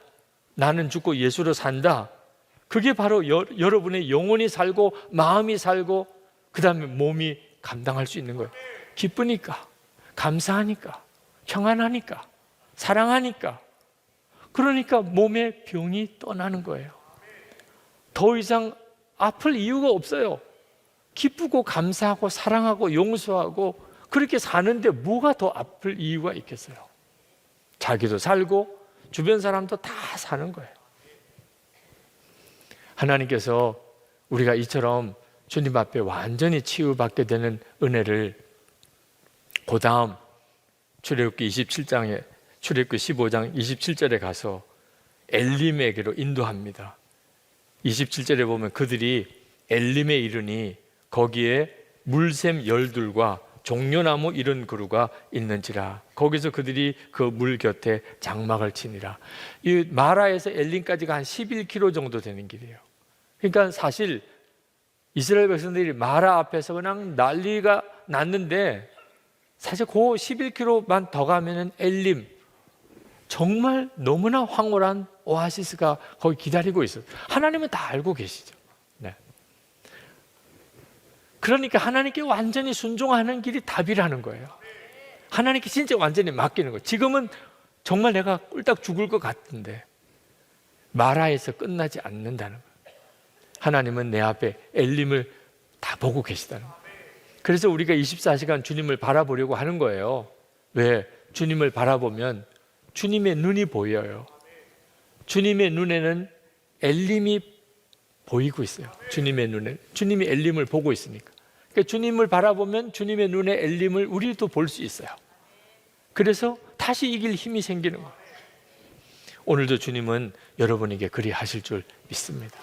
[SPEAKER 1] 나는 죽고 예수로 산다. 그게 바로 여러분의 영혼이 살고 마음이 살고 그 다음에 몸이 감당할 수 있는 거예요. 기쁘니까, 감사하니까, 평안하니까, 사랑하니까. 그러니까 몸의 병이 떠나는 거예요. 더 이상 아플 이유가 없어요. 기쁘고 감사하고 사랑하고 용서하고 그렇게 사는데 뭐가 더 아플 이유가 있겠어요? 자기도 살고 주변 사람도 다 사는 거예요. 하나님께서 우리가 이처럼 주님 앞에 완전히 치유받게 되는 은혜를 그 다음 출애굽기 27장에 출애굽기 15장 27절에 가서 엘림에게로 인도합니다. 27절에 보면 그들이 엘림에 이르니 거기에 물샘 열둘과 종려나무 이른 그루가 있는지라. 거기서 그들이 그 물 곁에 장막을 치니라. 이 마라에서 엘림까지가 한 11km 정도 되는 길이에요. 그러니까 사실 이스라엘 백성들이 마라 앞에서 그냥 난리가 났는데 사실 그 11km만 더 가면은 엘림, 정말 너무나 황홀한 오아시스가 거기 기다리고 있어요. 하나님은 다 알고 계시죠. 네. 그러니까 하나님께 완전히 순종하는 길이 답이라는 거예요. 하나님께 진짜 완전히 맡기는 거예요. 지금은 정말 내가 꿀딱 죽을 것 같은데 마라에서 끝나지 않는다는 거예요. 하나님은 내 앞에 엘림을 다 보고 계시다는 거예요. 그래서 우리가 24시간 주님을 바라보려고 하는 거예요. 왜? 주님을 바라보면 주님의 눈이 보여요. 주님의 눈에는 엘림이 보이고 있어요. 주님의 눈에 주님이 엘림을 보고 있으니까. 그러니까 주님을 바라보면 주님의 눈에 엘림을 우리도 볼 수 있어요. 그래서 다시 이길 힘이 생기는 거예요. 오늘도 주님은 여러분에게 그리 하실 줄 믿습니다.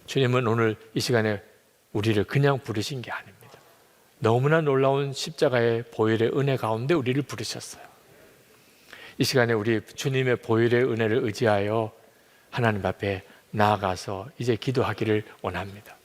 [SPEAKER 1] 주님은 오늘 이 시간에 우리를 그냥 부르신 게 아닙니다. 너무나 놀라운 십자가의 보혈의 은혜 가운데 우리를 부르셨어요. 이 시간에 우리 주님의 보혈의 은혜를 의지하여 하나님 앞에 나아가서 이제 기도하기를 원합니다.